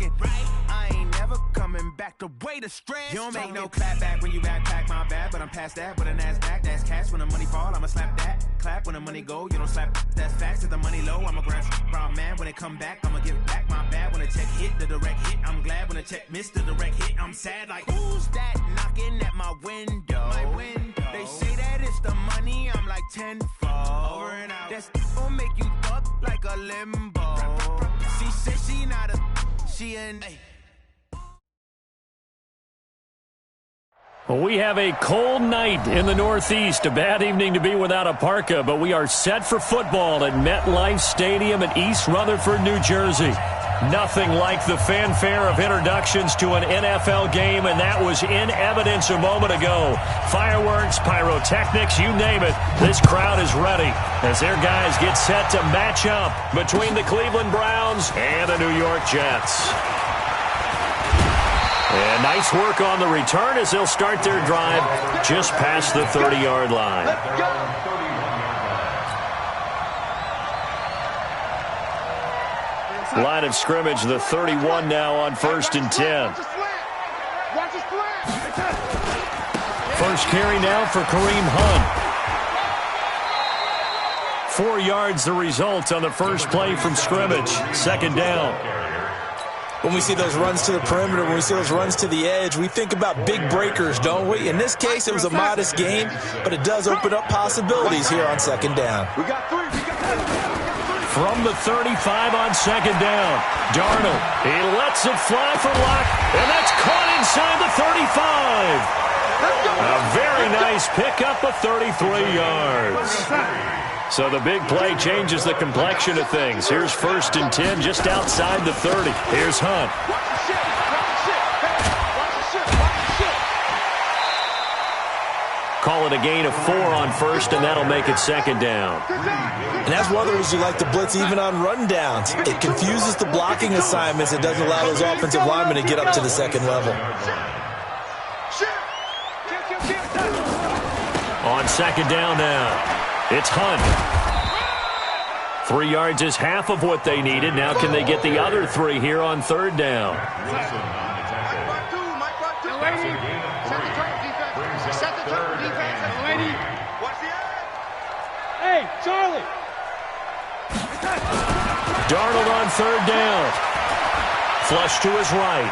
rocking. I ain't never coming back the way the stress. You don't make no clap back when you backpack, my bad. But I'm past that with a NASDAQ. That's cash when the money fall, I'ma slap that. Clap when the money go, you don't slap. That's facts. If the money low, I'ma grab brown man. When it come back, I'ma give back my bad. When the check hit, the direct hit. I'm glad when the check missed the direct hit. I'm sad like, who's that knocking at my window? They say that it's the money, I'm like tenfold. Over and out. That's gon' make you fuck like a limbo. She said she not a, she an. Well, we have a cold night in the Northeast. A bad evening to be without a parka, but we are set for football at MetLife Stadium in East Rutherford, New Jersey. Nothing like the fanfare of introductions to an NFL game, and that was in evidence a moment ago. Fireworks, pyrotechnics, you name it. This crowd is ready as their guys get set to match up between the Cleveland Browns and the New York Jets. And nice work on the return as they'll start their drive just past the 30-yard line. Line of scrimmage, the 31 now on 1st and 10. First carry now for Kareem Hunt. 4 yards the result on the first play from scrimmage. Second down. When we see those runs to the perimeter, when we see those runs to the edge, we think about big breakers, don't we? In this case, it was a modest gain, but it does open up possibilities here on second down. From the 35 on second down, Darnold. He lets it fly for Locke, and that's caught inside the 35. A very nice pickup of 33 yards. So the big play changes the complexion of things. Here's 1st and 10 just outside the 30. Here's Hunt. Call it a gain of 4 on 1st, and that'll make it second down. And that's one of the reasons you like to blitz even on rundowns. It confuses the blocking assignments. It doesn't allow those offensive linemen to get up to the second level. On second down now, it's Hunt. 3 yards is half of what they needed. Now can they get the other 3 here on third down? Hey, Charlie! Darnold on third down. Flush to his right.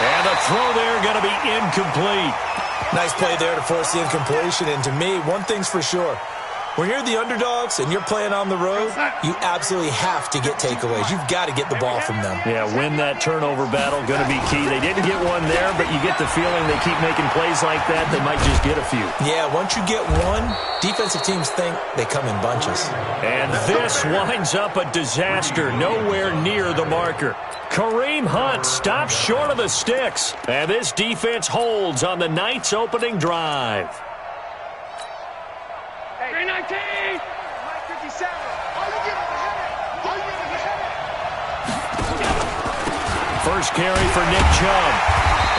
And the throw there going to be incomplete. Nice play there to force the incompletion. And to me, one thing's for sure. When you're the underdogs and you're playing on the road, you absolutely have to get takeaways. You've got to get the ball from them. Yeah, win that turnover battle, going to be key. They didn't get one there, but you get the feeling they keep making plays like that, they might just get a few. Yeah, once you get one, defensive teams think they come in bunches. And this winds up a disaster, nowhere near the marker. Kareem Hunt stops short of the sticks, and this defense holds on the night's opening drive. 319! First carry for Nick Chubb.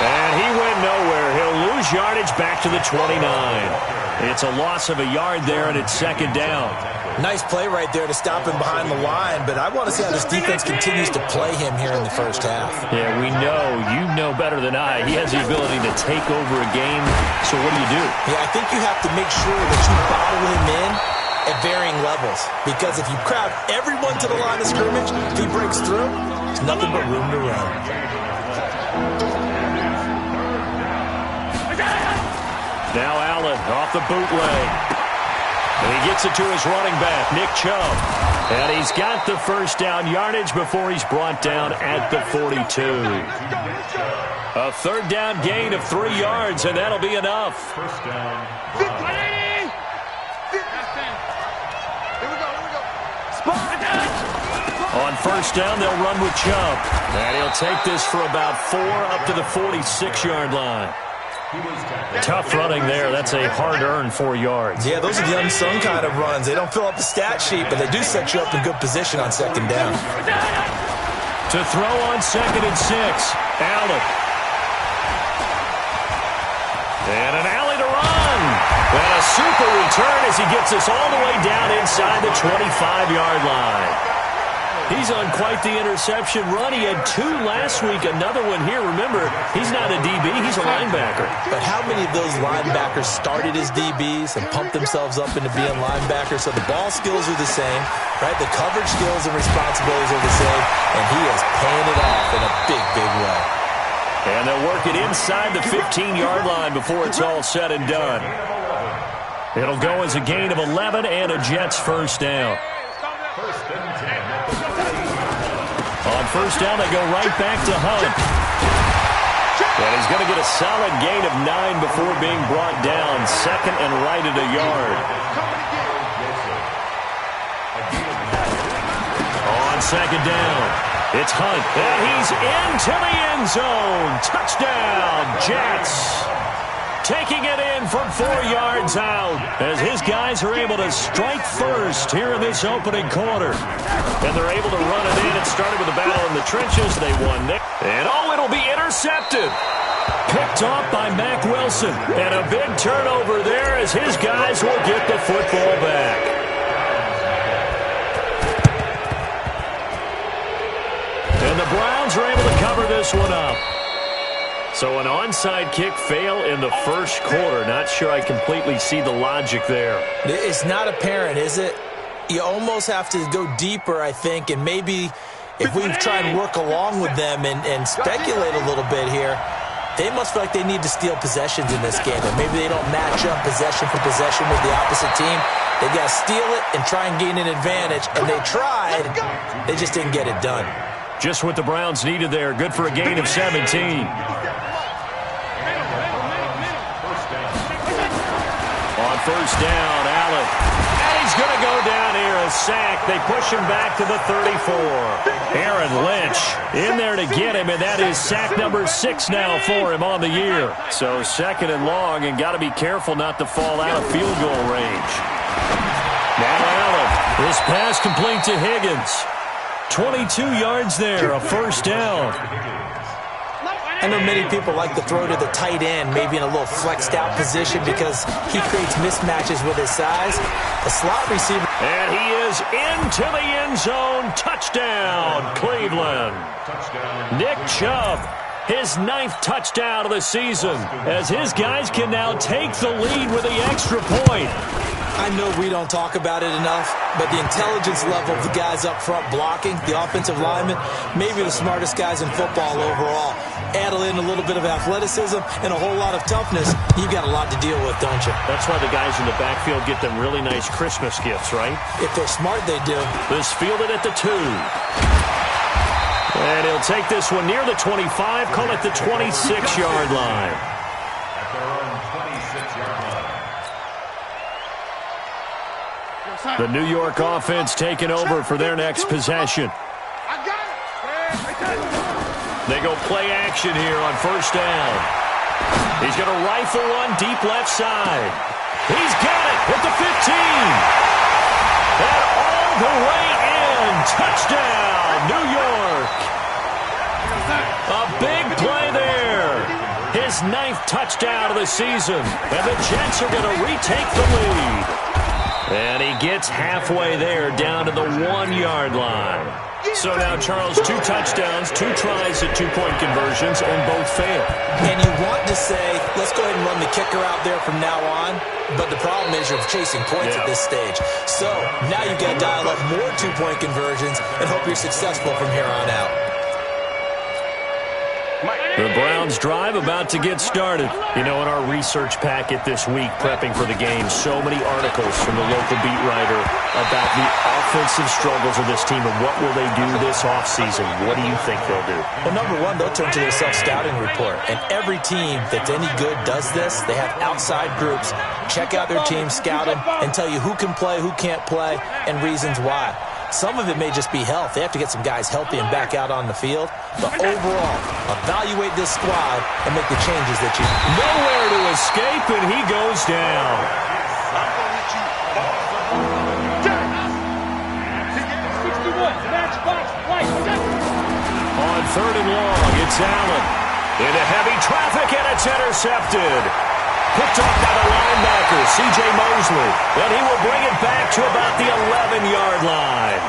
And he went nowhere. He'll lose yardage back to the 29. It's a loss of a yard there, and it's second down. Nice play right there to stop him behind the line, but I want to see how this defense continues to play him here in the first half. Yeah, we know. You know better than I. He has the ability to take over a game. So what do you do? Yeah, I think you have to make sure that you bottle him in at varying levels, because if you crowd everyone to the line of scrimmage, if he breaks through, there's nothing but room to run. Now Allen off the bootleg. And he gets it to his running back, Nick Chubb. And he's got the first down yardage before he's brought down at the 42. A third down gain of 3 yards, and that'll be enough. First down. On first down, they'll run with Chubb. And he'll take this for about 4 up to the 46-yard line. Tough running there. That's a hard-earned 4 yards. Yeah, those are the unsung kind of runs. They don't fill up the stat sheet, but they do set you up in good position on second down. To throw on 2nd and 6, Allen. And an alley to run. And a super return as he gets us all the way down inside the 25-yard line. He's on quite the interception run. He had 2 last week, another one here. Remember, he's not a DB, he's a linebacker. But how many of those linebackers started as DBs and pumped themselves up into being linebackers? So the ball skills are the same, right? The coverage skills and responsibilities are the same, and he is paying it off in a big, big way. And they'll work it inside the 15-yard line before it's all said and done. It'll go as a gain of 11 and a Jets first down. On first down, they go right back to Hunt. And he's going to get a solid gain of 9 before being brought down. Second and right at a yard. On second down, it's Hunt. And he's into the end zone. Touchdown, Jets. Taking it in from 4 yards out as his guys are able to strike first here in this opening quarter. And they're able to run it in. It started with a battle in the trenches. They won there. And it'll be intercepted. Picked off by Mack Wilson. And a big turnover there as his guys will get the football back. And the Browns are able to cover this one up. So an onside kick fail in the first quarter. Not sure I completely see the logic there. It's not apparent, is it? You almost have to go deeper, I think, and maybe if we try and work along with them and speculate a little bit here, they must feel like they need to steal possessions in this game, and maybe they don't match up possession for possession with the opposite team. They got to steal it and try and gain an advantage, and they tried. They just didn't get it done. Just what the Browns needed there. Good for a gain of 17. On first down, Allen. And he's going to go down here, a sack. They push him back to the 34. Aaron Lynch in there to get him, and that is sack number 6 now for him on the year. So second and long, and got to be careful not to fall out of field goal range. Now Allen. This pass complete to Higgins. 22 yards there, a first down. I know many people like to throw to the tight end, maybe in a little flexed out position because he creates mismatches with his size. A slot receiver. And he is into the end zone. Touchdown, Cleveland. Nick Chubb, his 9th touchdown of the season, as his guys can now take the lead with the extra point. I know we don't talk about it enough, but the intelligence level of the guys up front blocking, the offensive linemen, maybe the smartest guys in football overall. Add in a little bit of athleticism and a whole lot of toughness, you've got a lot to deal with, don't you? That's why the guys in the backfield get them really nice Christmas gifts, right? If they're smart, they do. This fielded at the 2. And he'll take this one near the 25, call it the 26-yard line. The New York offense taking over for their next possession. They go play action here on first down. He's going to rifle one deep left side. He's got it at the 15. And all the way in. Touchdown, New York. A big play there. His 9th touchdown of the season. And the Jets are going to retake the lead. And he gets halfway there, down to the 1-yard line. So now, Charles, 2 touchdowns, 2 tries at 2-point conversions, and both fail. And you want to say, let's go ahead and run the kicker out there from now on, but the problem is you're chasing points at this stage. So now you've got to dial up more 2-point conversions and hope you're successful from here on out. The Browns drive about to get started. You know, in our research packet this week, prepping for the game, so many articles from the local beat writer about the offensive struggles of this team and what will they do this offseason. What do you think they'll do? Well, number one, they'll turn to their self-scouting report. And every team that's any good does this. They have outside groups. Check out their team, scout them, and tell you who can play, who can't play, and reasons why. Some of it may just be health. They have to get some guys healthy and back out on the field. But overall, evaluate this squad and make the changes that you need. Nowhere to escape, and he goes down. On third and long, it's Allen. Into heavy traffic, and it's intercepted. Picked off by the linebacker, C.J. Mosley. And he will bring it back to about the 11-yard line.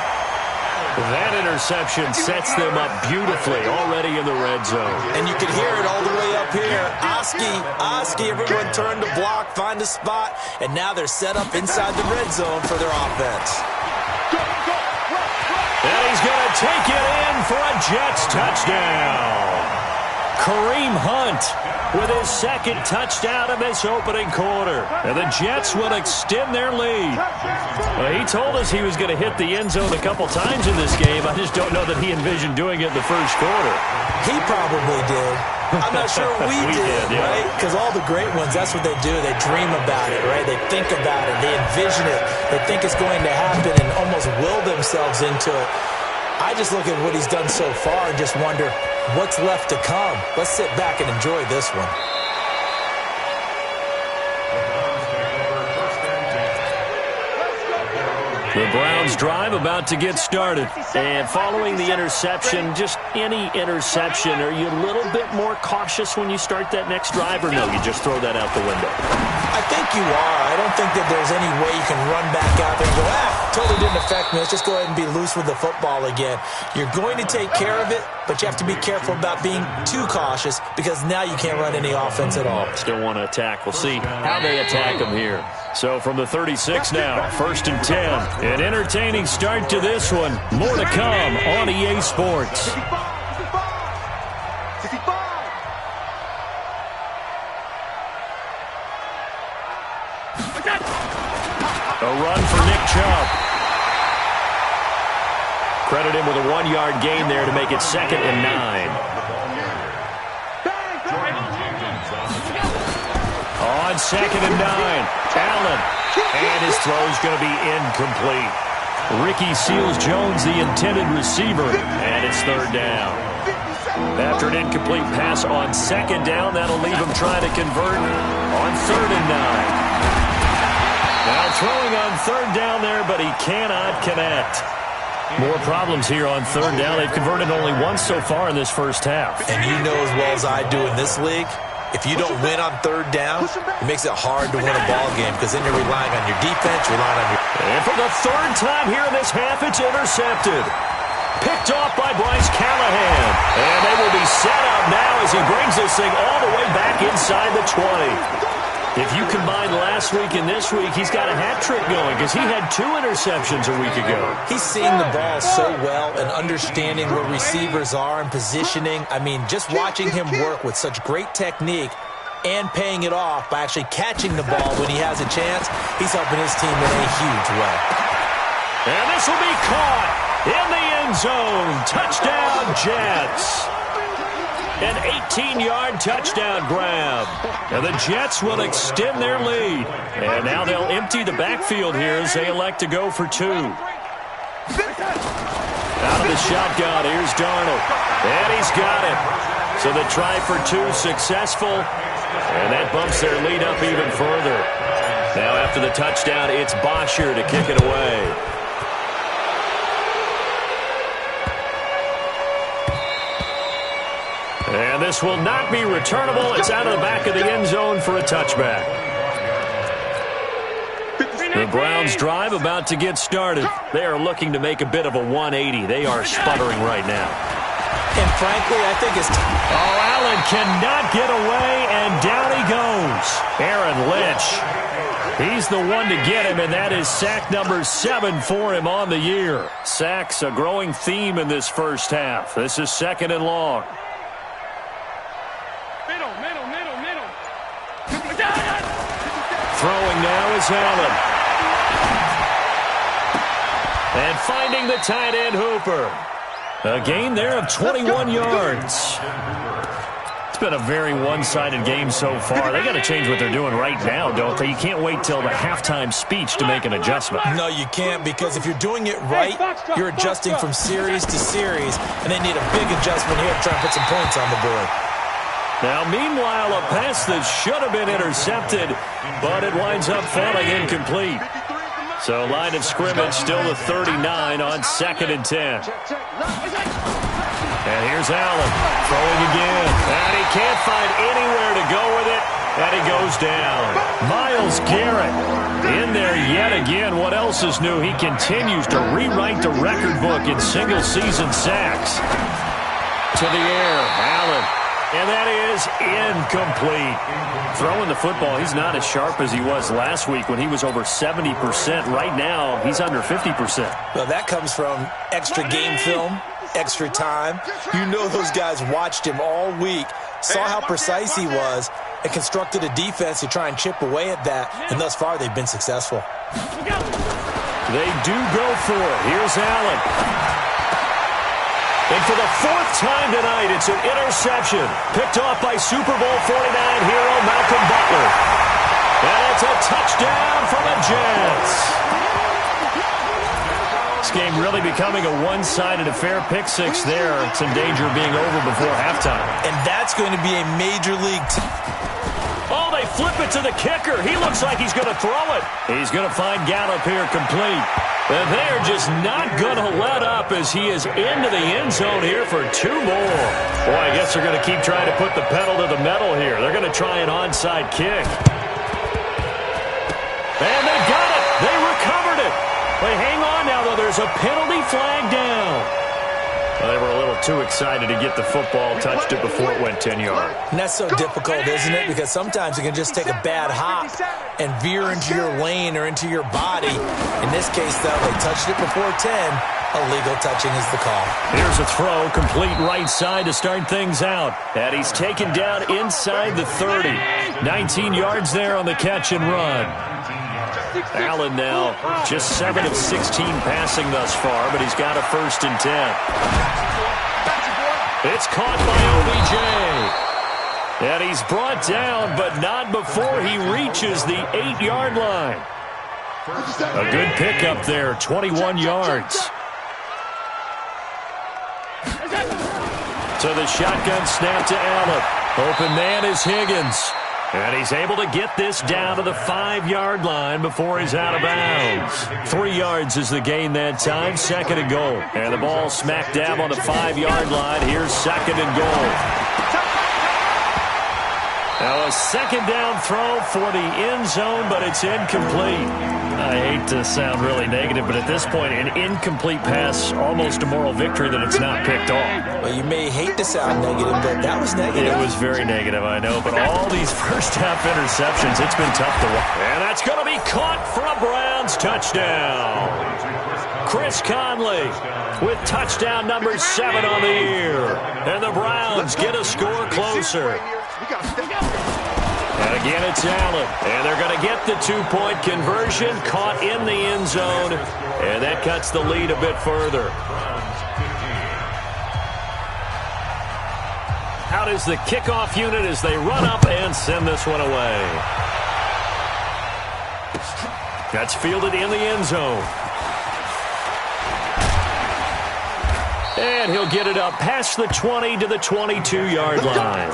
That interception sets them up beautifully already in the red zone. And you can hear it all the way up here. Oski, everyone turned to block, find a spot, and now they're set up inside the red zone for their offense. And he's going to take it in for a Jets touchdown. Kareem Hunt with his second touchdown of this opening quarter. And the Jets will extend their lead. Well, he told us he was going to hit the end zone a couple times in this game. I just don't know that he envisioned doing it in the first quarter. He probably did. I'm not sure we did, yeah. Right? Because all the great ones, that's what they do. They dream about it, right? They think about it. They envision it. They think it's going to happen and almost will themselves into it. I just look at what he's done so far and just wonder what's left to come. Let's sit back and enjoy this one. The Browns drive about to get started. And following the interception, just any interception, are you a little bit more cautious when you start that next drive, or no, you just throw that out the window? I think you are. I don't think that there's any way you can run back out there and go, totally didn't affect me. Let's just go ahead and be loose with the football again. You're going to take care of it, but you have to be careful about being too cautious because now you can't run any offense at all. Still want to attack. We'll see how they attack them here. So from the 36 now, 1st and 10. An entertaining start to this one. More to come on EA Sports. A run for Nick Chubb. Credit him with a 1-yard gain there to make it 2nd and 9. On 2nd and 9, Allen. And his throw's going to be incomplete. Ricky Seals-Jones, the intended receiver, and it's 3rd down. After an incomplete pass on 2nd down, that'll leave him trying to convert on 3rd and 9. Now throwing on 3rd down there, but he cannot connect. More problems here on 3rd down. They've converted only once so far in this first half. And you know as well as I do in this league, if you don't win on 3rd down, it makes it hard to win a ball game because then you're relying on your defense, relying on your... And for the 3rd time here in this half, it's intercepted. Picked off by Bryce Callahan. And they will be set up now as he brings this thing all the way back inside the 20. If you combine last week and this week, he's got a hat trick going because he had 2 interceptions a week ago. He's seeing the ball so well and understanding where receivers are and positioning. I mean, just watching him work with such great technique and paying it off by actually catching the ball when he has a chance, he's helping his team in a huge way. And this will be caught in the end zone. Touchdown, Jets. An 18-yard touchdown grab. And the Jets will extend their lead. And now they'll empty the backfield here as they elect to go for 2. Out of the shotgun, here's Darnold. And he's got it. So the try for 2 successful. And that bumps their lead up even further. Now after the touchdown, it's Bosher to kick it away. And this will not be returnable. It's out of the back of the end zone for a touchback. The Browns drive about to get started. They are looking to make a bit of a 180. They are sputtering right now. And frankly, I think it's... Allen cannot get away, and down he goes. Aaron Lynch. He's the one to get him, and that is sack number 7 for him on the year. Sacks a growing theme in this first half. This is 2nd and long. Throwing now is Allen. And finding the tight end, Hooper. A gain there of 21 yards. It's been a very one-sided game so far. They got to change what they're doing right now, don't they? You can't wait till the halftime speech to make an adjustment. No, you can't, because if you're doing it right, you're adjusting from series to series, and they need a big adjustment here to try and put some points on the board. Now, meanwhile, a pass that should have been intercepted, but it winds up falling incomplete. So, line of scrimmage still the 39 on 2nd and 10. And here's Allen throwing again. And he can't find anywhere to go with it. And he goes down. Myles Garrett in there yet again. What else is new? He continues to rewrite the record book in single-season sacks. To the air, Allen. And that is incomplete. Throwing the football, he's not as sharp as he was last week when he was over 70%. Right now, he's under 50%. Well, that comes from extra game film, extra time. You know those guys watched him all week, saw how precise he was, and constructed a defense to try and chip away at that. And thus far, they've been successful. They do go for it. Here's Allen. And for the fourth time tonight, it's an interception. Picked off by Super Bowl 49 hero Malcolm Butler. And it's a touchdown for the Jets. This game really becoming a one-sided affair. Pick six there. It's in danger of being over before halftime. And that's going to be a major league... Oh, they flip it to the kicker. He looks like he's going to throw it. He's going to find Gallup here complete. And they're just not going to let up as he is into the end zone here for two more. Boy, I guess they're going to keep trying to put the pedal to the metal here. They're going to try an onside kick. And they got it. They recovered it. But hang on now, though. There's a penalty flag down. Well, they were a little too excited to get the football, touched it before it went 10 yards. And that's so difficult, isn't it? Because sometimes you can just take a bad hop and veer into your lane or into your body. In this case, though, they touched it before 10. Illegal touching is the call. Here's a throw, complete right side to start things out. And he's taken down inside the 30. 19 yards there on the catch and run. Allen now just 7 of 16 passing thus far, but he's got a 1st and 10. It's caught by OBJ. And he's brought down, but not before he reaches the 8-yard line. A good pickup there, 21 yards. So the shotgun snap to Allen. Open man is Higgins. And he's able to get this down to the 5-yard line before he's out of bounds. 3 yards is the gain that time, 2nd and goal. And the ball smack dab on the 5-yard line. Here's 2nd and goal. Now a 2nd down throw for the end zone, but it's incomplete. I hate to sound really negative, but at this point, an incomplete pass, almost a moral victory that it's not picked off. Well, you may hate to sound negative, but that was negative. It was very negative, I know, but all these first-half interceptions, it's been tough to watch. And that's going to be caught for a Browns touchdown. Chris Conley with touchdown number 7 on the year. And the Browns get a score closer. And again, it's Allen. And they're going to get the 2-point conversion, caught in the end zone. And that cuts the lead a bit further. Out is the kickoff unit as they run up and send this one away. That's fielded in the end zone. And he'll get it up past the 20 to the 22-yard line.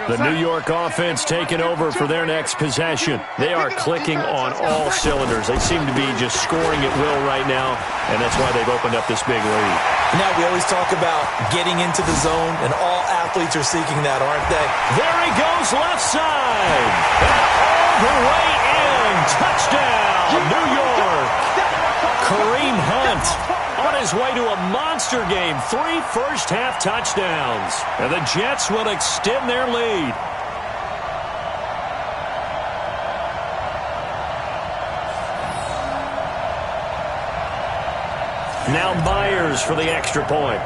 The New York offense taking over for their next possession. They are clicking on all cylinders. They seem to be just scoring at will right now, and that's why they've opened up this big lead. Now, we always talk about getting into the zone, and all athletes are seeking that, aren't they? There he goes, left side. And all the way in. Touchdown, New York. Kareem Hunt on his way to a monster game. 3 first-half touchdowns. And the Jets will extend their lead. Now Myers for the extra point.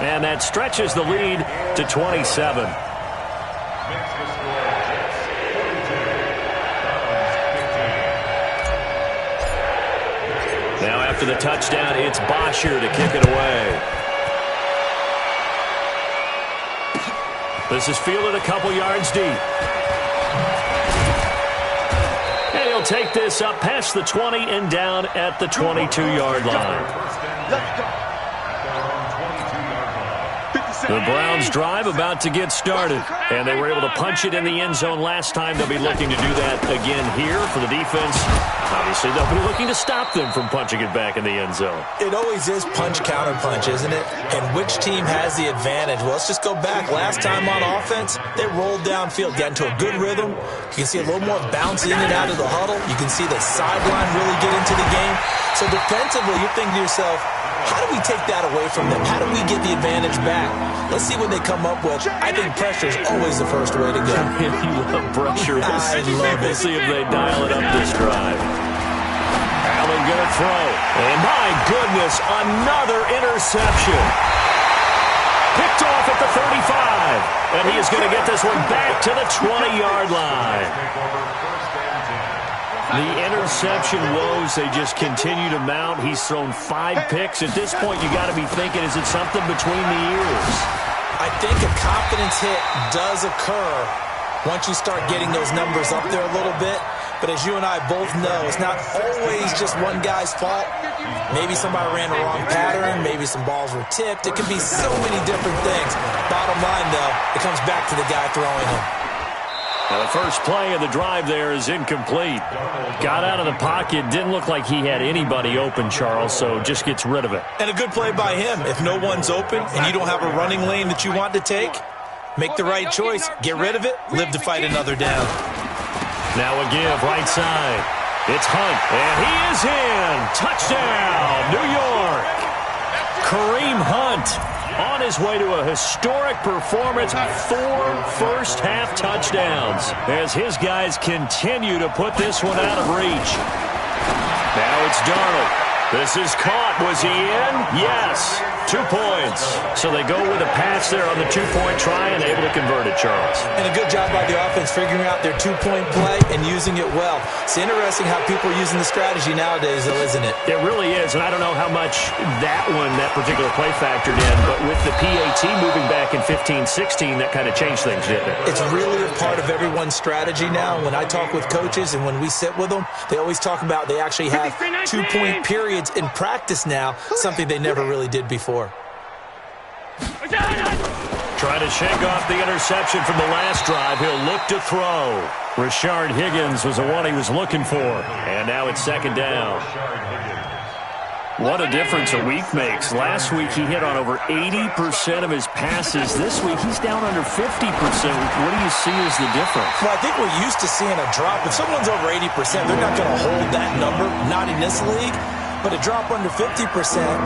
And that stretches the lead to 27. Now after the touchdown, it's Bosher to kick it away. This is fielded a couple yards deep. And he'll take this up past the 20 and down at the 22-yard line. The Browns drive about to get started, and they were able to punch it in the end zone last time. They'll be looking to do that again here for the defense. Obviously, they'll be looking to stop them from punching it back in the end zone. It always is punch-counter-punch, isn't it? And which team has the advantage? Well, let's just go back. Last time on offense, they rolled downfield, got into a good rhythm. You can see a little more bounce in and out of the huddle. You can see the sideline really get into the game. So defensively, you're thinking to yourself, how do we take that away from them? How do we get the advantage back? Let's see what they come up with. I think pressure is always the first way to go. You love pressure. I love it. We'll see if they dial it up this drive. Allen going to throw. And my goodness, another interception. Picked off at the 35. And he is going to get this one back to the 20-yard line. The interception woes, they just continue to mount. He's thrown 5 picks. At this point, you got to be thinking, is it something between the ears? I think a confidence hit does occur once you start getting those numbers up there a little bit. But as you and I both know, it's not always just one guy's fault. Maybe somebody ran the wrong pattern. Maybe some balls were tipped. It could be so many different things. Bottom line, though, it comes back to the guy throwing them. Now, the first play of the drive there is incomplete. Got out of the pocket. Didn't look like he had anybody open, Charles, so just gets rid of it. And a good play by him. If no one's open and you don't have a running lane that you want to take, make the right choice. Get rid of it. Live to fight another down. Now a give right side. It's Hunt, and he is in. Touchdown, New York. Kareem Hunt on his way to a historic performance, 4 first-half touchdowns as his guys continue to put this one out of reach. Now it's Darnold. This is caught. Was he in? Yes. 2 points. So they go with a pass there on the 2-point try and able to convert it, Charles. And a good job by the offense figuring out their 2-point play and using it well. It's interesting how people are using the strategy nowadays, though, isn't it? It really is, and I don't know how much that particular play factored in, but with the PAT moving back in 15-16, that kind of changed things, didn't it? It's really a part of everyone's strategy now. When I talk with coaches and when we sit with them, they always talk about they actually have 2-point periods in practice now, something they never really did before. Trying to shake off the interception from the last drive. He'll look to throw. Rashard Higgins was the one he was looking for. And now it's second down. What a difference a week makes. Last week he hit on over 80% of his passes. This week he's down under 50%. What do you see as the difference? Well, I think we're used to seeing a drop. If someone's over 80%, they're not going to hold that number, not in this league. But a drop under 50%,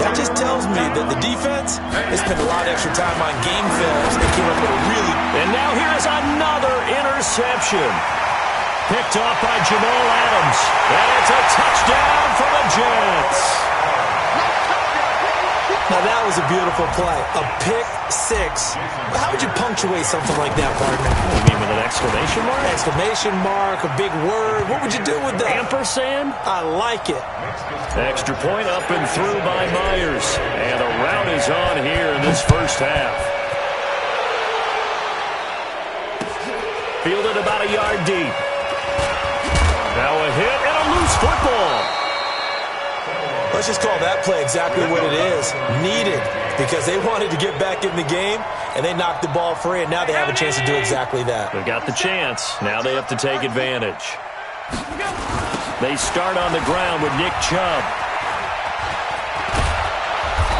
that just tells me that the defense has spent a lot of extra time on game films and came up with a really... And now here's another interception. Picked off by Jamal Adams. And it's a touchdown for the Jets. Now that was a beautiful play. A pick 6. How would you punctuate something like that, partner? You mean with an exclamation mark? Exclamation mark, a big word. What would you do with that? Ampersand? I like it. Extra point up and through by Myers. And the rout is on here in this first half. Fielded about a yard deep. Now a hit and a loose football. Let's just call that play exactly what it is. Needed, because they wanted to get back in the game, and they knocked the ball free, and now they have a chance to do exactly that. They got the chance. Now they have to take advantage. They start on the ground with Nick Chubb.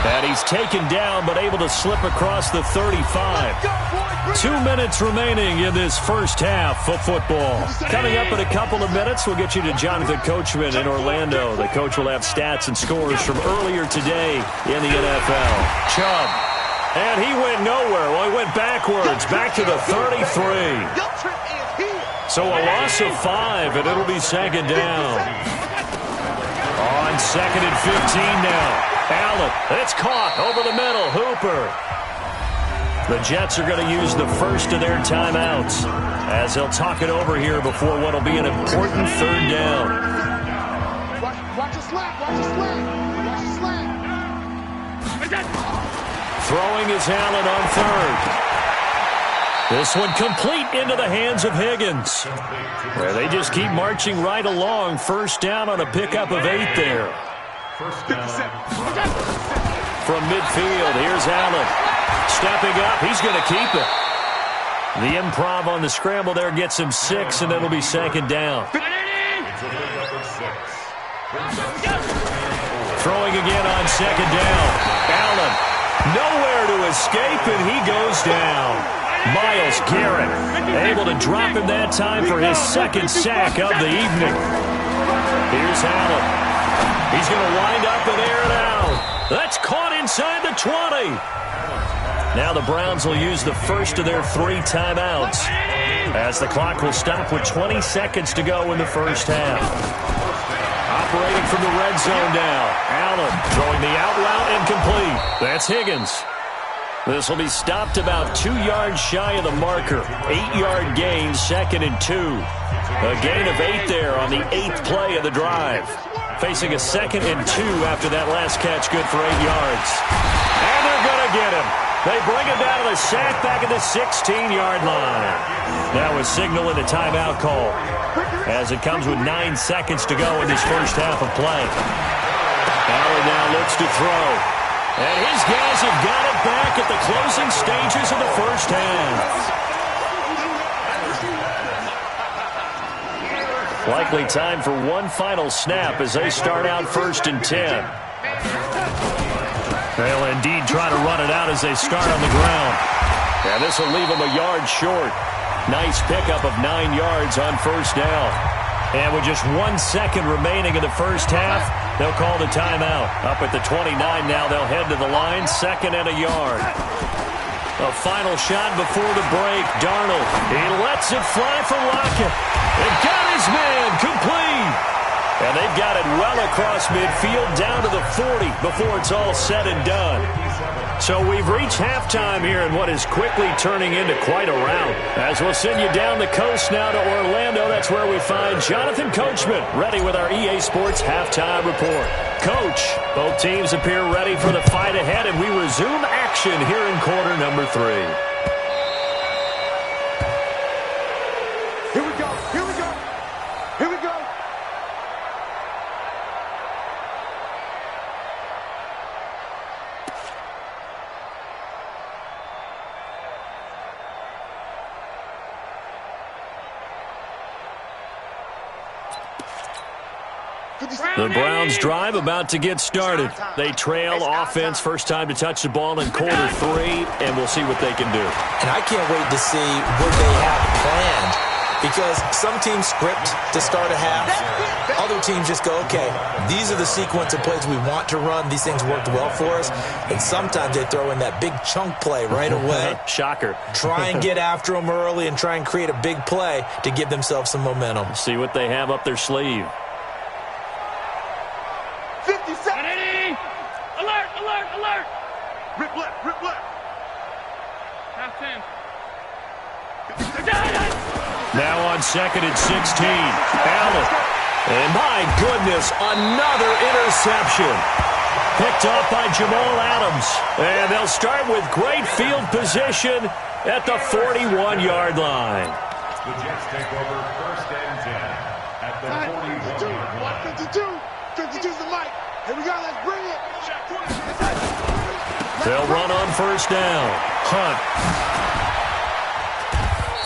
And he's taken down, but able to slip across the 35. 2 minutes remaining in this first half of football. Coming up in a couple of minutes, we'll get you to Jonathan Coachman in Orlando. The coach will have stats and scores from earlier today in the NFL. Chubb. And he went nowhere. Well, he went backwards, back to the 33. So a loss of 5, and it'll be second down. On second and 15 now. Allen, it's caught over the middle. Hooper. The Jets are going to use the first of their timeouts as they'll talk it over here before what will be an important third down. Watch the slant. Watch the slant. Watch the slant. Throwing is Allen on third. This one complete into the hands of Higgins. Where they just keep marching right along. First down on a pickup of 8 there. From midfield, here's Allen. Stepping up, he's going to keep it. The improv on the scramble there gets him 6, and it'll be second down. Throwing again on second down. Allen, nowhere to escape, and he goes down. Myles Garrett able to drop him that time for his second sack of the evening. Here's Allen. He's going to wind up and air it out. That's caught inside the 20. Now the Browns will use the first of their 3 timeouts, as the clock will stop with 20 seconds to go in the first half. Operating from the red zone now. Allen throwing the out route incomplete. That's Higgins. This will be stopped about 2 yards shy of the marker. 8-yard gain, 2nd and 2. A gain of 8 there on the 8th play of the drive. Facing a 2nd and 2 after that last catch, good for 8 yards. And they're going to get him. They bring him down to the sack back at the 16-yard line. That was signaling a timeout call, as it comes with 9 seconds to go in this first half of play. Allen now looks to throw. And his guys have got it back at the closing stages of the first half. Likely time for one final snap as they start out 1st and 10. They'll indeed try to run it out as they start on the ground. And this will leave them a yard short. Nice pickup of 9 yards on first down. And with just 1 second remaining in the first half, they'll call the timeout. Up at the 29 now, they'll head to the line, 2nd and a yard. A final shot before the break. Darnold, he lets it fly from Lockett. They got his man complete. And they've got it well across midfield down to the 40 before it's all said and done. So we've reached halftime here in what is quickly turning into quite a rout. As we'll send you down the coast now to Orlando, that's where we find Jonathan Coachman ready with our EA Sports Halftime Report. Coach, both teams appear ready for the fight ahead, and we resume action here in quarter number 3. Here we go. Here we go. Here we go. The Browns drive about to get started. They trail offense, first time to touch the ball in quarter 3, and we'll see what they can do. And I can't wait to see what they have planned, because some teams script to start a half. Other teams just go, okay, these are the sequence of plays we want to run. These things worked well for us. And sometimes they throw in that big chunk play right away. Shocker. Try and get after them early and try and create a big play to give themselves some momentum. See what they have up their sleeve. 50 seconds. Alert, alert, alert. Rip left, rip left. Half 10. Now on 2nd and 16. Allen. And my goodness, another interception. Picked off by Jamal Adams. And they'll start with great field position at the 41-yard line. The Jets take over 1st and 10 at the 41-yard line. 52. 52's the mic. Here we go. Let's bring it. They'll run on first down. Hunt.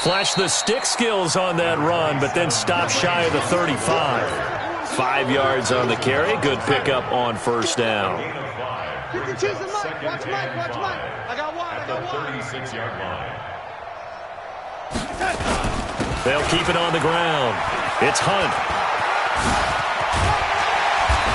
Flash the stick skills on that run, but then stop shy of the 35. 5 yards on the carry. Good pickup on first down. 52's the mic. Watch Mike. Watch Mike. I got one. I got one. 36-yard line. They'll keep it on the ground. It's Hunt.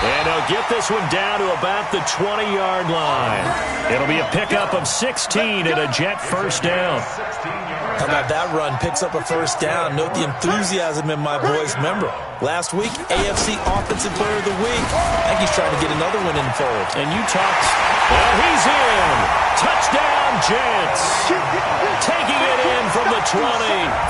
And they'll get this one down to about the 20-yard line. It'll be a pickup of 16 and a Jet first down. How about that run? Picks up a first down. Note the enthusiasm in my voice. Remember, last week, AFC Offensive Player of the Week. I think he's trying to get another one in the fold. And you talked. Well, he's in. Touchdown, Jets. Taking it in from the 20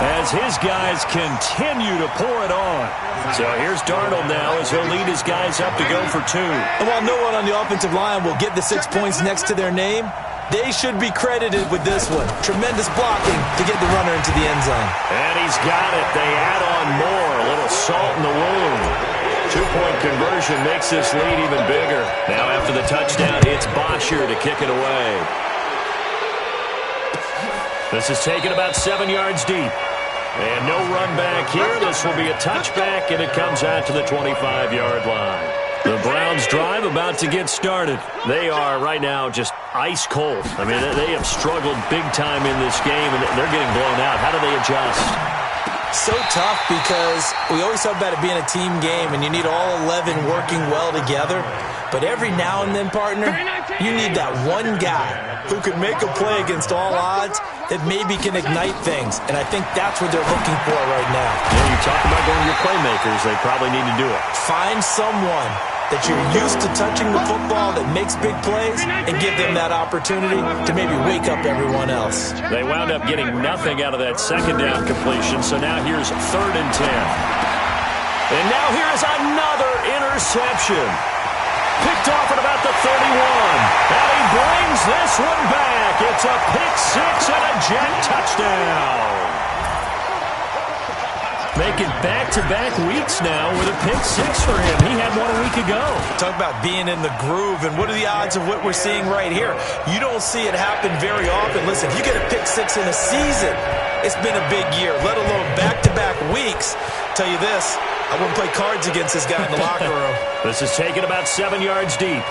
as his guys continue to pour it on. So here's Darnold now as he'll lead his guys up to go for 2. And while no one on the offensive line will get the 6 points next to their name, they should be credited with this one. Tremendous blocking to get the runner into the end zone. And he's got it. They add on more. A little salt in the wound. 2-point conversion makes this lead even bigger. Now after the touchdown, it's Bosher to kick it away. This is taken about 7 yards deep. And no run back here. This will be a touchback, and it comes out to the 25-yard line. The Browns drive about to get started. They are right now just ice cold. I mean, they have struggled big time in this game, and they're getting blown out. How do they adjust? So tough because we always talk about it being a team game, and you need all 11 working well together. But every now and then, partner, you need that one guy who can make a play against all odds that maybe can ignite things. And I think that's what they're looking for right now. Yeah, you talk about going to your playmakers. They probably need to do it. Find someone that you're used to touching the football that makes big plays and give them that opportunity to maybe wake up everyone else. They wound up getting nothing out of that second down completion, so now here's 3rd and 10. And now here's another interception. Picked off at about the 31. And he brings this one back. It's a pick six and a Jet touchdown. Making back-to-back weeks now with a pick six for him. He had one a week ago. Talk about being in the groove, and what are the odds of what we're seeing right here? You don't see it happen very often. Listen, you get a pick six in a season, it's been a big year, let alone back-to-back weeks. Tell you this, I wouldn't play cards against this guy in the locker room. This is taken about 7 yards deep.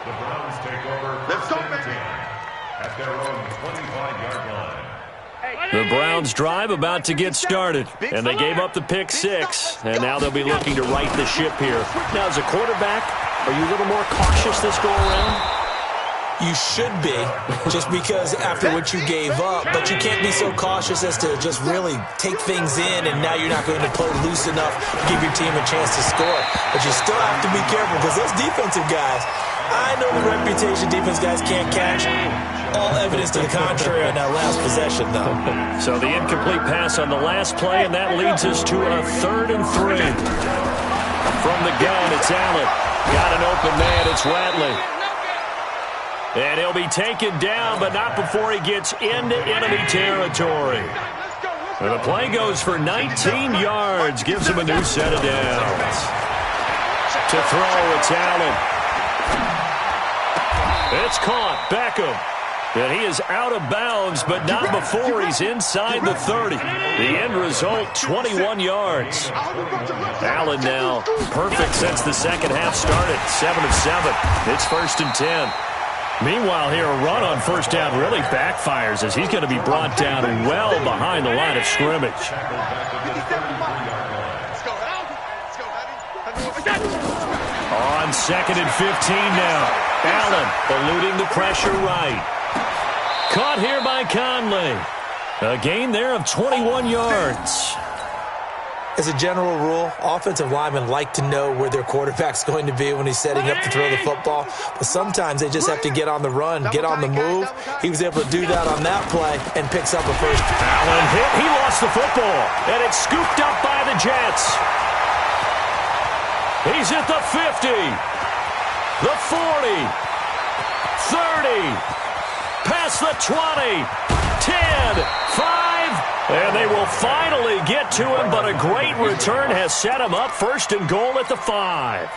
The Browns take over first and 10 at their own 25-yard line. The Browns drive about to get started, and they gave up the pick six, and now they'll be looking to right the ship here. Now, as a quarterback, are you a little more cautious this go around? You should be, just because after what you gave up, but you can't be so cautious as to just really take things in, and now you're not going to play loose enough to give your team a chance to score. But you still have to be careful, because those defensive guys, I know the reputation defense guys can't catch. All evidence to the contrary on that last possession, though. So the incomplete pass on the last play, and that leads us to a 3rd and 3. From the gun, it's Allen. Got an open man, it's Ratley. And he'll be taken down, but not before he gets into enemy territory. And the play goes for 19 yards, gives him a new set of downs. To throw, it's Allen. It's caught, Beckham. And he is out of bounds, but not before he's inside the 30. The end result, 21 yards. Allen now perfect since the second half started, 7 of 7. It's 1st and 10. Meanwhile, here, a run on first down really backfires as he's going to be brought down well behind the line of scrimmage. On 2nd and 15 now. Allen eluding the pressure right. Caught here by Conley. A gain there of 21 yards. As a general rule, offensive linemen like to know where their quarterback's going to be when he's setting up to throw the football. But sometimes they just have to get on the run, get on the move. He was able to do that on that play and picks up a first. Allen hit. He lost the football. And it's scooped up by the Jets. He's at the 50. The 40. 30. Past the 20. 10. 5. And they will finally get to him, but a great return has set him up 1st and goal at the 5.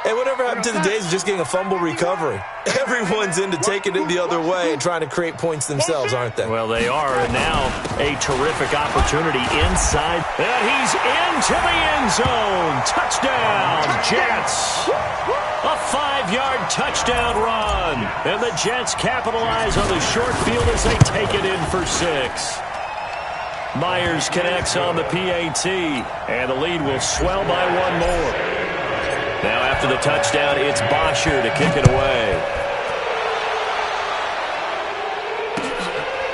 Hey, whatever happened to the days of just getting a fumble recovery? Everyone's into taking it the other way and trying to create points themselves, aren't they? Well, they are, and now a terrific opportunity inside. And he's into the end zone. Touchdown, Jets. A 5-yard touchdown run. And the Jets capitalize on the short field as they take it in for 6. Myers connects on the PAT, and the lead will swell by 1 more. Now after the touchdown, it's Bosher to kick it away.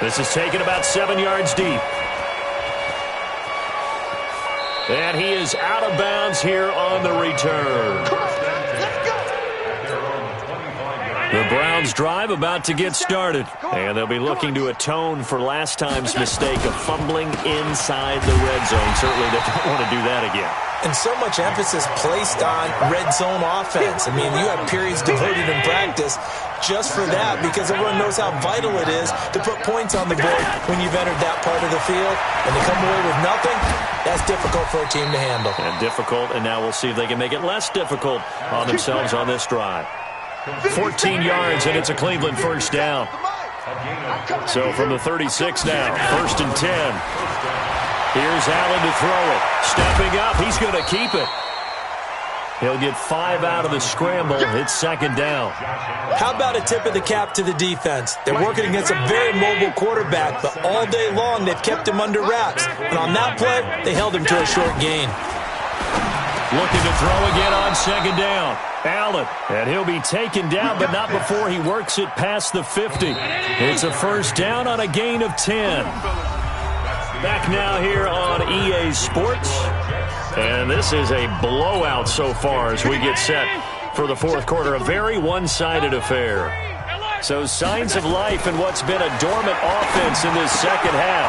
This is taken about 7 yards deep. And he is out of bounds here on the return. The Browns drive about to get started, and they'll be looking to atone for last time's mistake of fumbling inside the red zone. Certainly they don't want to do that again. And so much emphasis placed on red zone offense. I mean, you have periods devoted in practice just for that because everyone knows how vital it is to put points on the board when you've entered that part of the field. And to come away with nothing, that's difficult for a team to handle. And difficult, and now we'll see if they can make it less difficult on themselves on this drive. 14 yards, and it's a Cleveland first down. So from the 36 now, 1st and 10. Here's Allen to throw it. Stepping up, he's going to keep it. He'll get 5 out of the scramble. It's 2nd down. How about a tip of the cap to the defense? They're working against a very mobile quarterback, but all day long they've kept him under wraps. And on that play, they held him to a short gain. Looking to throw again on 2nd down. Allen, and he'll be taken down, but not before he works it past the 50. It's a first down on a gain of 10. Back now here on EA Sports. And this is a blowout so far as we get set for the 4th quarter. A very one-sided affair. So signs of life in what's been a dormant offense in this second half.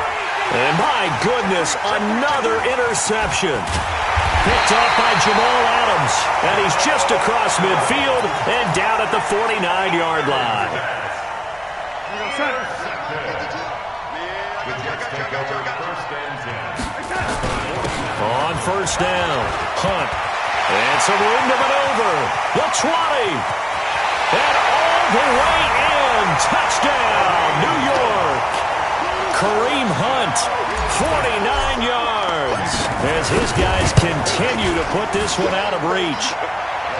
And my goodness, another interception. Picked off by Jamal Adams. And he's just across midfield and down at the 49-yard line. On first down, Hunt. And some room to maneuver. The 20. And all the way in. Touchdown, New York. Kareem Hunt, 49 yards. As his guys continue to put this one out of reach.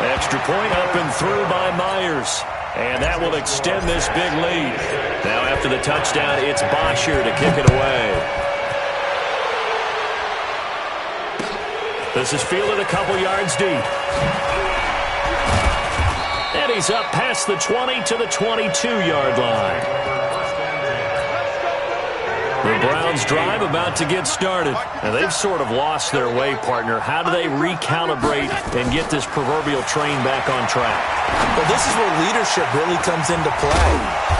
Extra point up and through by Myers. And that will extend this big lead. Now after the touchdown, it's Bosher to kick it away. This is fielded a couple yards deep. And he's up past the 20 to the 22-yard line. The Browns drive about to get started. And they've sort of lost their way, partner. How do they recalibrate and get this proverbial train back on track? Well, this is where leadership really comes into play.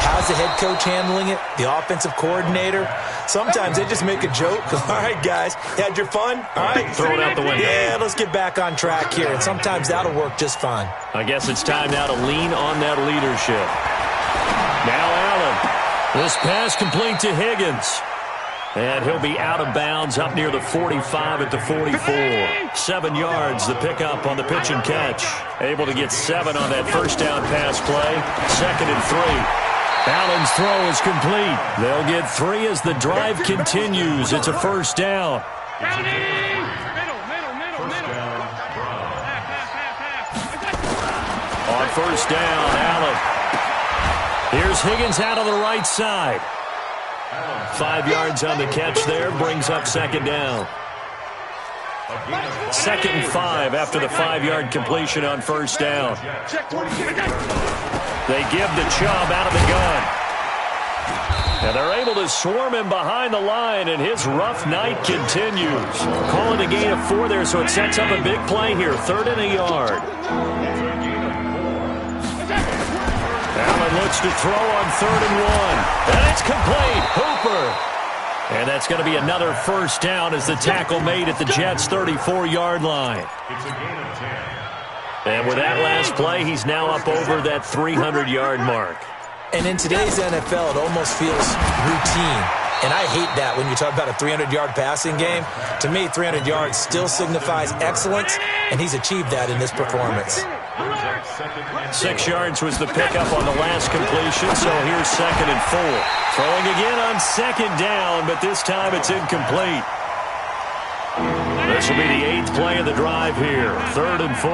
How's the head coach handling it? The offensive coordinator? Sometimes they just make a joke. All right, guys, had your fun? All right. Throw it out the window. Yeah, let's get back on track here. And sometimes that'll work just fine. I guess it's time now to lean on that leadership. Now Allen. This pass complete to Higgins. And he'll be out of bounds up near the 45 at the 44. 7 yards, the pickup on the pitch and catch. Able to get 7 on that first down pass play. 2nd and 3. Allen's throw is complete. They'll get 3 as the drive continues. It's a first down. On first down, Allen. Here's Higgins out on the right side. 5 yards on the catch there, brings up 2nd down. 2nd and 5 after the 5-yard completion on first down. They give the Chubb out of the gun. And they're able to swarm him behind the line, and his rough night continues. Call it a gain of 4 there, so it sets up a big play here. 3rd and a yard. Allen looks to throw on 3rd and 1. And it's complete. Hooper. And that's going to be another first down as the tackle made at the Jets' 34-yard line. And with that last play, he's now up over that 300-yard mark. And in today's NFL, it almost feels routine. And I hate that when you talk about a 300-yard passing game. To me, 300 yards still signifies excellence, and he's achieved that in this performance. 6 yards was the pickup on the last completion, so here's 2nd and 4. Throwing again on 2nd down, but this time it's incomplete. This will be the 8th play of the drive here. 3rd and 4.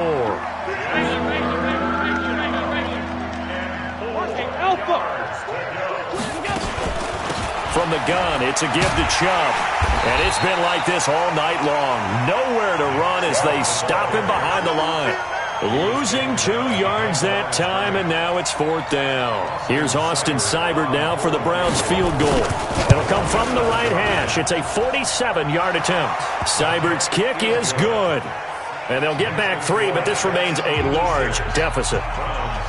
From the gun, it's a give to Chubb. And it's been like this all night long. Nowhere to run as they stop him behind the line. Losing 2 yards that time, and now it's 4th down. Here's Austin Seibert now for the Browns field goal. It'll come from the right hash. It's a 47-yard attempt. Seibert's kick is good. And they'll get back 3, but this remains a large deficit.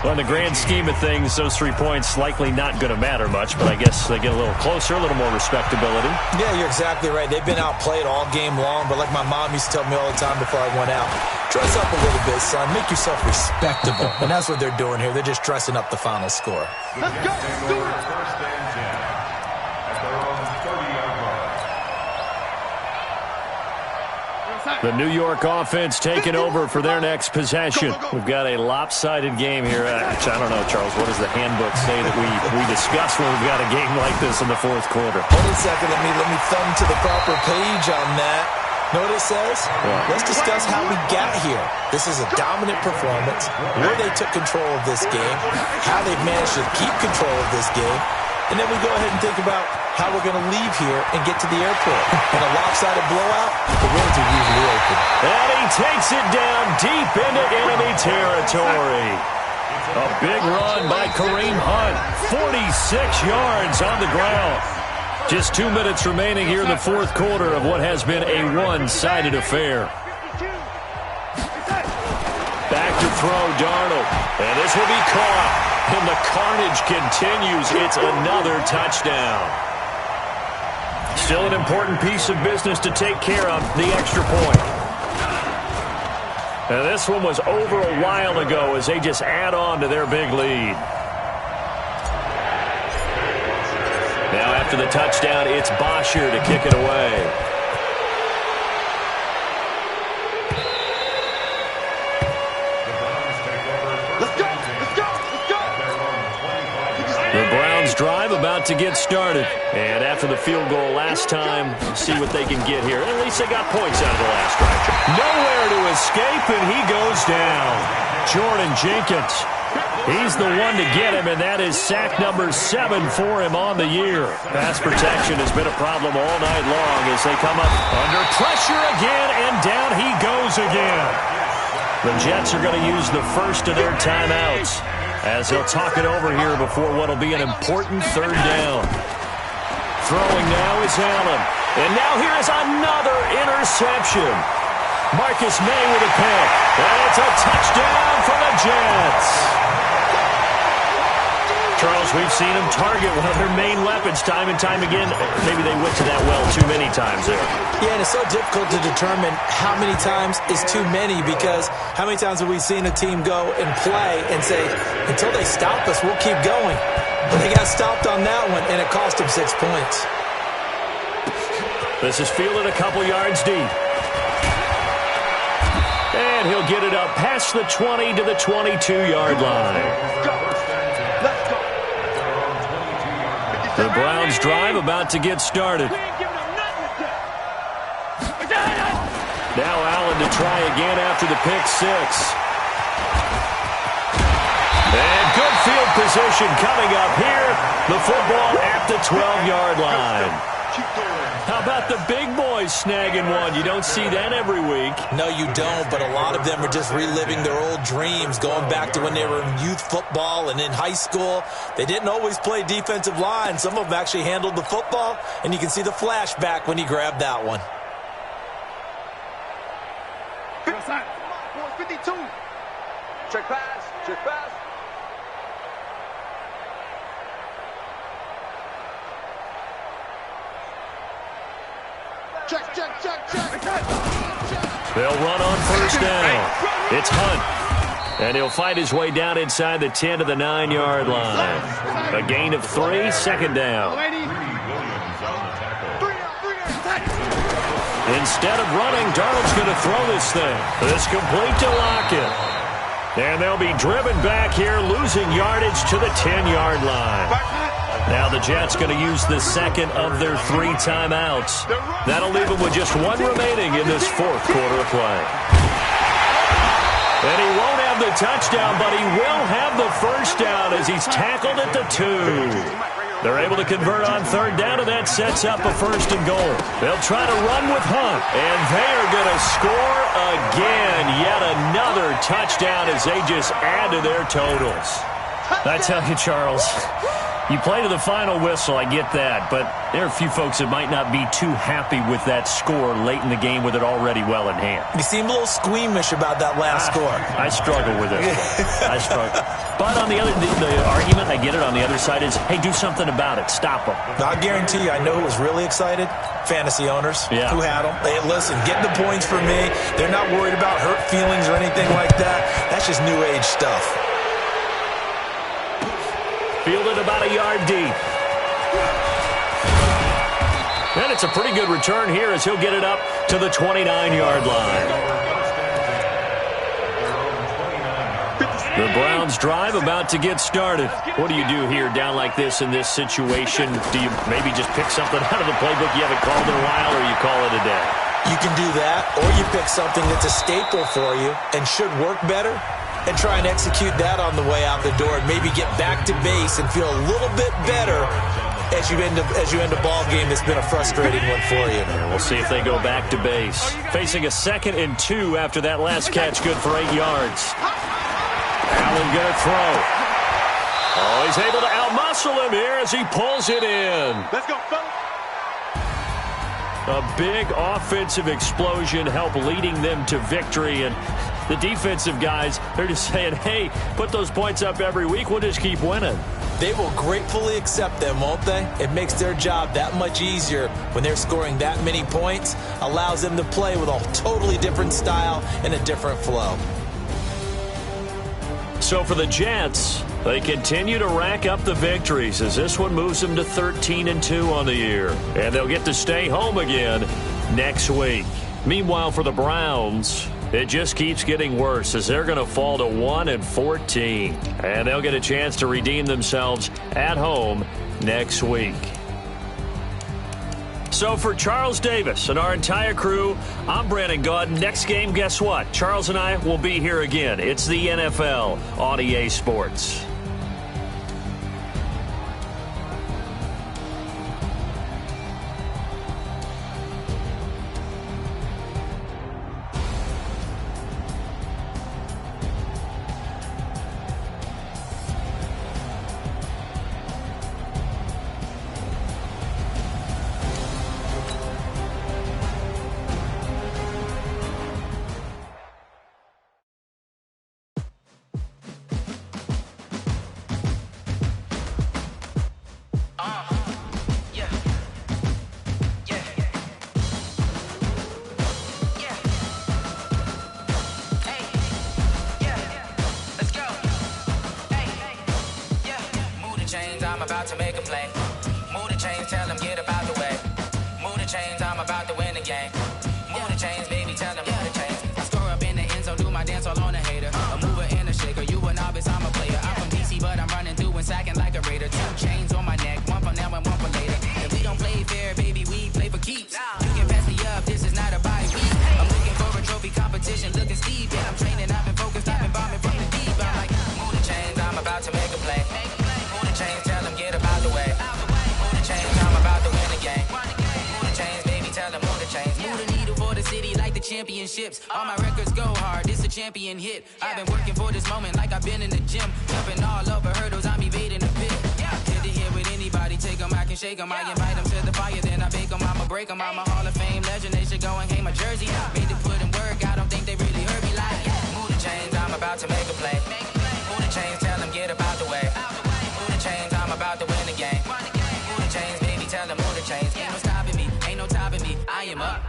Well, in the grand scheme of things, those 3 points likely not going to matter much, but I guess they get a little closer, a little more respectability. Yeah, you're exactly right. They've been outplayed all game long, but like my mom used to tell me all the time before I went out, dress up a little bit, son. Make yourself respectable. And that's what they're doing here. They're just dressing up the final score. Let's go. Let's do it. First and 10 at their own 30-yard line. The New York offense taking over for their next possession. We've got a lopsided game here. I don't know, Charles, what does the handbook say that we discuss when we've got a game like this in the fourth quarter? Hold on a second. Let me thumb to the proper page on that. Know what it says? Yeah. Let's discuss how we got here. This is a dominant performance, where they took control of this game, how they've managed to keep control of this game, and then we go ahead and think about how we're going to leave here and get to the airport. In a lopsided blowout, the roads are usually open. And he takes it down deep into enemy territory. A big run by Kareem Hunt. 46 yards on the ground. Just 2 minutes remaining here in the fourth quarter of what has been a one-sided affair. Back to throw, Darnold. And this will be caught. And the carnage continues. It's another touchdown. Still an important piece of business to take care of, the extra point. And this one was over a while ago as they just add on to their big lead. Now after the touchdown, it's Bosher to kick it away. The Browns drive about to get started. And after the field goal last time, see what they can get here. At least they got points out of the last drive. Nowhere to escape, and he goes down. Jordan Jenkins. He's the one to get him, and that is sack number 7 for him on the year. Pass protection has been a problem all night long as they come up under pressure again, and down he goes again. The Jets are going to use the first of their timeouts as they'll talk it over here before what will be an important third down. Throwing now is Allen. And now here is another interception. Marcus May with a pick. And it's a touchdown for the Jets. Charles, we've seen them target one of their main weapons time and time again. Maybe they went to that well too many times there. Yeah, and it's so difficult to determine how many times is too many, because how many times have we seen a team go and play and say, until they stop us, we'll keep going. But they got stopped on that one, and it cost them 6 points. This is fielded a couple yards deep. And he'll get it up past the 20 to the 22-yard line. The Browns drive about to get started. Now Allen to try again after the pick 6. And good field position coming up here. The football at the 12-yard line. How about the big boys snagging one? You don't see that every week. No, you don't, but a lot of them are just reliving their old dreams, going back to when they were in youth football and in high school. They didn't always play defensive line. Some of them actually handled the football, and you can see the flashback when he grabbed that one. 52. Check pass. Check pass. Check. They'll run on first down. It's Hunt. And he'll fight his way down inside the 10 to the 9-yard line. A gain of 3, second down. Instead of running, Darnold's going to throw this thing. It's complete to Lockett. And they'll be driven back here, losing yardage to the 10-yard line. Now the Jets going to use the second of their 3 timeouts. That'll leave them with just 1 remaining in this fourth quarter of play. And he won't have the touchdown, but he will have the first down as he's tackled at the 2. They're able to convert on third down, and that sets up a first and goal. They'll try to run with Hunt, and they are going to score again. Yet another touchdown as they just add to their totals. I tell you, Charles, You play to the final whistle, I get that, but there are a few folks that might not be too happy with that score late in the game with it already well in hand. You seem a little squeamish about that last score. I struggle with it. I struggle. But on the other, the argument, I get it, on the other side is, hey, do something about it. Stop them. I guarantee you, I know who was really excited. Fantasy owners who had them. Hey, listen, get the points for me. They're not worried about hurt feelings or anything like that. That's just new age stuff. Fielded about a yard deep. And it's a pretty good return here as he'll get it up to the 29-yard line. The Browns drive about to get started. What do you do here down like this in this situation? Do you maybe just pick something out of the playbook you haven't called in a while, or you call it a day? You can do that, or you pick something that's a staple for you and should work better, and try and execute that on the way out the door and maybe get back to base and feel a little bit better as you end a ball game that's been a frustrating one for you. We'll see if they go back to base. Facing a 2nd and 2 after that last catch, good for 8 yards. Allen gonna throw. Oh, he's able to outmuscle him here as he pulls it in. Let's go, fellas. A big offensive explosion helped leading them to victory, and the defensive guys, they're just saying, hey, put those points up every week, we'll just keep winning. They will gratefully accept them, won't they? It makes their job that much easier when they're scoring that many points, allows them to play with a totally different style and a different flow. So for the Jets, they continue to rack up the victories as this one moves them to 13-2 on the year. And they'll get to stay home again next week. Meanwhile, for the Browns, it just keeps getting worse as they're going to fall to 1-14. And they'll get a chance to redeem themselves at home next week. So for Charles Davis and our entire crew, I'm Brandon Gaudin. Next game, guess what? Charles and I will be here again. It's the NFL on EA Sports. Championships, all my records go hard. This a champion hit. I've been working for this moment like I've been in the gym, jumping all over hurdles. I'm evading the pit. Get to here with anybody, take them, I can shake them. I invite them to the fire, then I bake them. I'ma break them. I'm a Hall of Fame legend. They should go and hang my jersey. Made to put in work. I don't think they really heard me like. Move the chains, I'm about to make a play. Move the chains, tell them get about the way. Move the chains, I'm about to win the game. Move the chains, baby, tell them move the chains. Ain't no stopping me, ain't no topping me. I am up.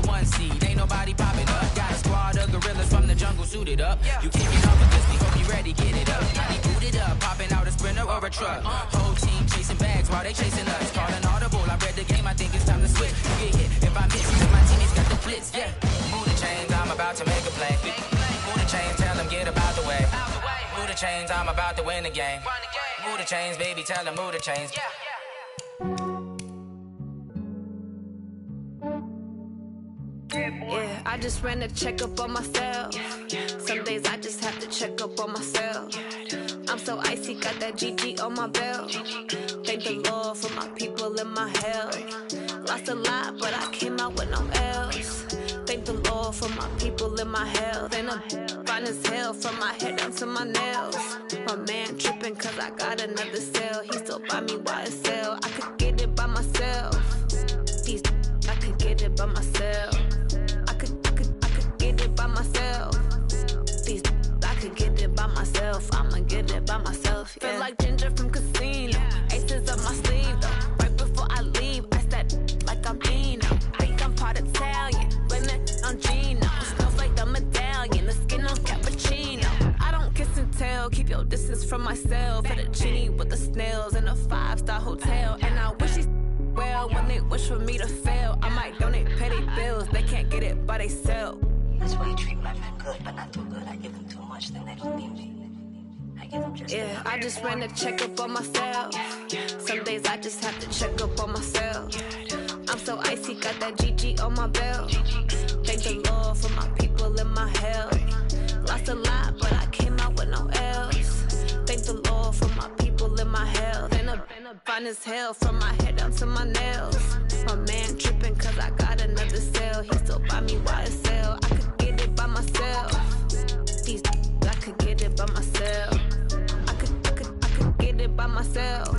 #1 seed, ain't nobody popping up. Got a squad of gorillas from the jungle suited up. You can't get up with this, we hope you ready, get it up. Body booted up, popping out a Sprinter or a truck. Whole team chasing bags while they chasing us. Calling audible, I read the game, I think it's time to switch. You get hit if I miss, cause my teammates got the blitz, yeah. Move the chains, I'm about to make a play. Move the chains, tell them get about the way. Move the chains, I'm about to win the game. Move the chains, baby, tell them move the chains. Yeah, I just ran a checkup on myself. Some days I just have to check up on myself. I'm so icy, got that GG on my belt. Thank the Lord for my people and my health. Lost a lot, but I came out with no else. They Thank the Lord for my people in my health. And I'm fine as hell from my head down to my nails. My man tripping cause I got another sale. He still buy me YSL. I could get it by myself. These I could get it by myself. I could get it by myself. These I could get it by myself. I'ma get it by myself. Yeah. Feel like Ginger from Casino. Aces up my sleeve though. Right before I leave, I said like I'm Eno. Think I'm part Italian. Blame it on Gino. Smells like the medallion. The skin on cappuccino. I don't kiss and tell. Keep your distance from myself. For the genie with the snails in a 5-star hotel. And I wish these well when they wish for me to fail. I might donate petty bills. They can't get it by they sell. That's why you treat my men good, but not too good. I give them too much, then they don't need me. I give them just yeah, I just ran a checkup on myself. Some days I just have to check up on myself. I'm so icy, got that GG on my belt. Thank the Lord for my people in my health. Lost a lot, but I came out with no else. Thank the Lord for my people in my health. And I'm fine as hell from my head down to my nails. My man tripping cause I got another sale. He still buy me YSL. I could get it by myself. These I could get it by myself. I could get it by myself.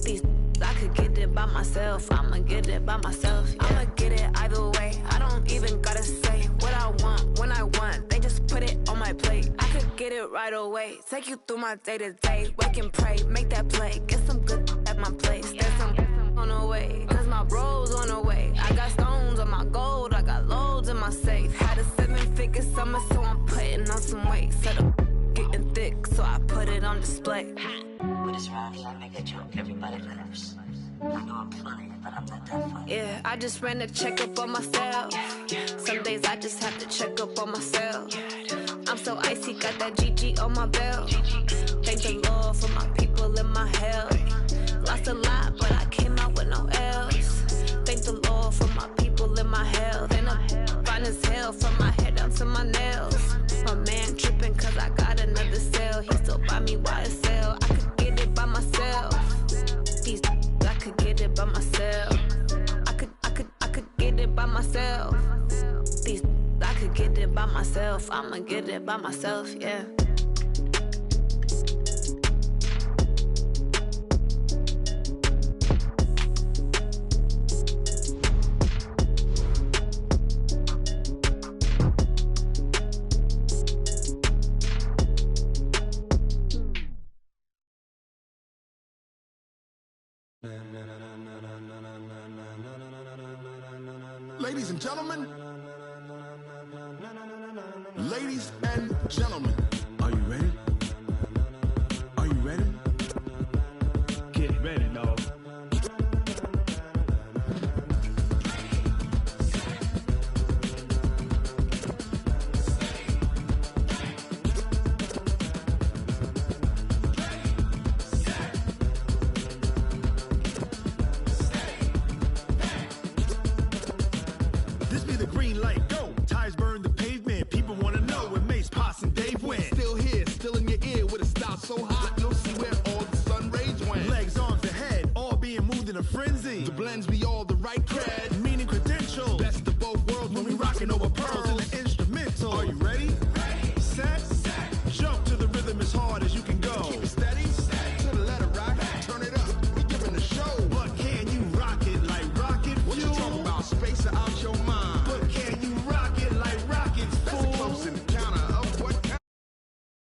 These I could get it by myself. I'ma get it by myself. Yeah. I'ma get it either way. I don't even gotta say what I want when I want. They just put it on my plate. I could get it right away. Take you through my day to day. Wake and pray, make that play. Get some good at my place. There's some on the way. Cause my bro's on the way. I got stones on my gold. I got loads in my safe. Had a 7-figure summer, so I'm putting on some weight. Set up getting thick, so I put it on display. With this round here, I make a joke. Everybody laughs. I know I'm funny, but I'm not that funny. Yeah, I just ran a checkup on myself. Some days I just have to check up on myself. I'm so icy, got that GG on my belt. Thank the Lord for my people in my health. Lost a lot, but I came out with no else. Thank the Lord for my people in my health. And I'm fine as hell from my head down to my nails. My man tripping cause I got another sale. He still buy me YSL. I could get it by myself. These I could get it by myself. I could get it by myself. These I could get it by myself. I'ma get it by myself, yeah. Ladies and gentlemen,